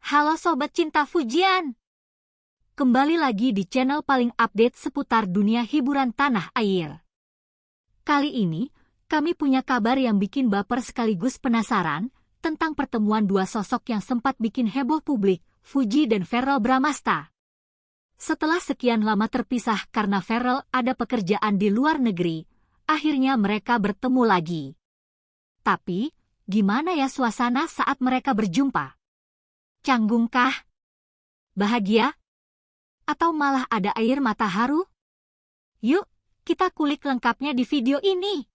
Halo Sobat Cinta Fujian. Kembali lagi di channel paling update seputar dunia hiburan tanah air. Kali ini, kami punya kabar yang bikin baper sekaligus penasaran tentang pertemuan dua sosok yang sempat bikin heboh publik, Fuji dan Verrell Bramasta. Setelah sekian lama terpisah karena Verrell ada pekerjaan di luar negeri, akhirnya mereka bertemu lagi. Tapi, gimana ya suasana saat mereka berjumpa? Canggungkah? Bahagia? Atau malah ada air mata haru? Yuk, kita kulik lengkapnya di video ini.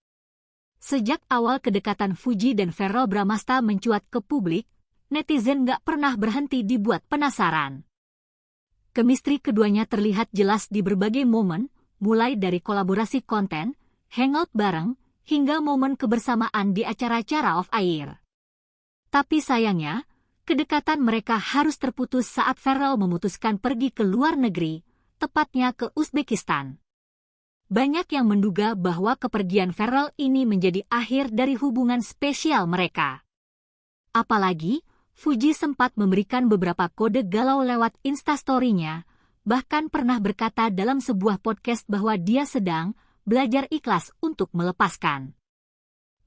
Sejak awal kedekatan Fuji dan Verrell Bramasta mencuat ke publik, netizen gak pernah berhenti dibuat penasaran. Kemistri keduanya terlihat jelas di berbagai momen, mulai dari kolaborasi konten, hangout bareng, hingga momen kebersamaan di acara-acara off-air. Tapi sayangnya, kedekatan mereka harus terputus saat Verrell memutuskan pergi ke luar negeri, tepatnya ke Uzbekistan. Banyak yang menduga bahwa kepergian Verrell ini menjadi akhir dari hubungan spesial mereka. Apalagi, Fuji sempat memberikan beberapa kode galau lewat Instastory-nya, bahkan pernah berkata dalam sebuah podcast bahwa dia sedang belajar ikhlas untuk melepaskan.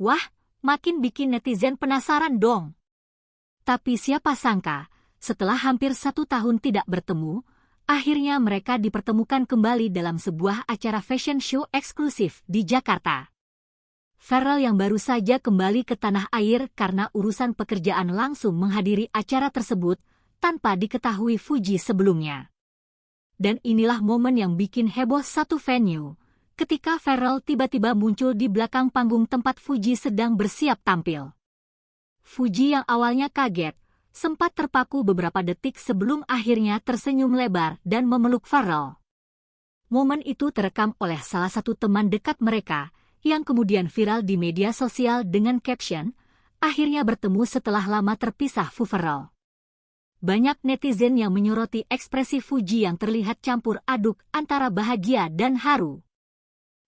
Wah, makin bikin netizen penasaran dong. Tapi siapa sangka, setelah hampir 1 tahun tidak bertemu, akhirnya mereka dipertemukan kembali dalam sebuah acara fashion show eksklusif di Jakarta. Verrell yang baru saja kembali ke tanah air karena urusan pekerjaan langsung menghadiri acara tersebut tanpa diketahui Fuji sebelumnya. Dan inilah momen yang bikin heboh satu venue, ketika Verrell tiba-tiba muncul di belakang panggung tempat Fuji sedang bersiap tampil. Fuji yang awalnya kaget, sempat terpaku beberapa detik sebelum akhirnya tersenyum lebar dan memeluk Verrell. Momen itu terekam oleh salah satu teman dekat mereka, yang kemudian viral di media sosial dengan caption, akhirnya bertemu setelah lama terpisah Verrell. Banyak netizen yang menyoroti ekspresi Fuji yang terlihat campur aduk antara bahagia dan haru.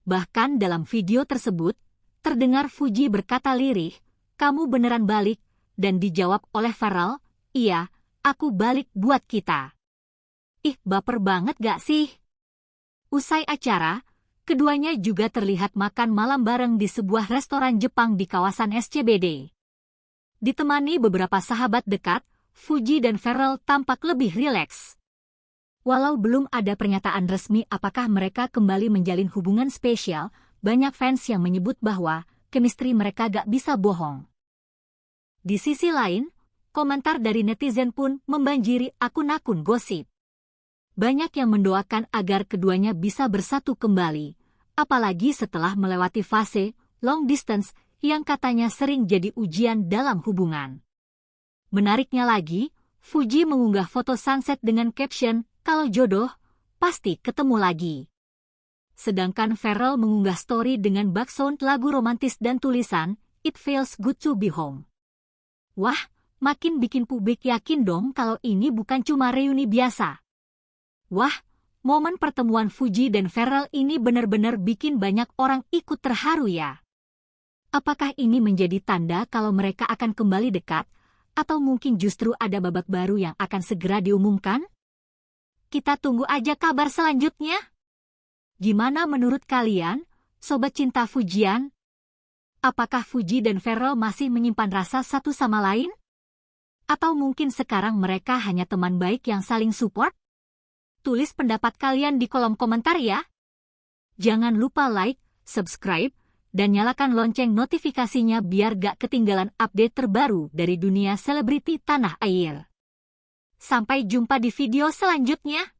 Bahkan dalam video tersebut, terdengar Fuji berkata lirih, "Kamu beneran balik?" Dan dijawab oleh Verrell, "Iya, aku balik buat kita." Ih, baper banget gak sih? Usai acara, keduanya juga terlihat makan malam bareng di sebuah restoran Jepang di kawasan SCBD. Ditemani beberapa sahabat dekat, Fuji dan Verrell tampak lebih rileks. Walau belum ada pernyataan resmi apakah mereka kembali menjalin hubungan spesial, banyak fans yang menyebut bahwa kemistri mereka gak bisa bohong. Di sisi lain, komentar dari netizen pun membanjiri akun-akun gosip. Banyak yang mendoakan agar keduanya bisa bersatu kembali, apalagi setelah melewati fase long distance yang katanya sering jadi ujian dalam hubungan. Menariknya lagi, Fuji mengunggah foto sunset dengan caption, "Kalau jodoh, pasti ketemu lagi." Sedangkan Verrell mengunggah story dengan background lagu romantis dan tulisan, "It feels good to be home." Wah, makin bikin publik yakin dong kalau ini bukan cuma reuni biasa. Wah, momen pertemuan Fuji dan Verrell ini benar-benar bikin banyak orang ikut terharu ya. Apakah ini menjadi tanda kalau mereka akan kembali dekat, atau mungkin justru ada babak baru yang akan segera diumumkan? Kita tunggu aja kabar selanjutnya. Gimana menurut kalian, Sobat Cinta Fujian? Apakah Fuji dan Verrell masih menyimpan rasa satu sama lain? Atau mungkin sekarang mereka hanya teman baik yang saling support? Tulis pendapat kalian di kolom komentar ya. Jangan lupa like, subscribe, dan nyalakan lonceng notifikasinya biar gak ketinggalan update terbaru dari dunia selebriti tanah air. Sampai jumpa di video selanjutnya.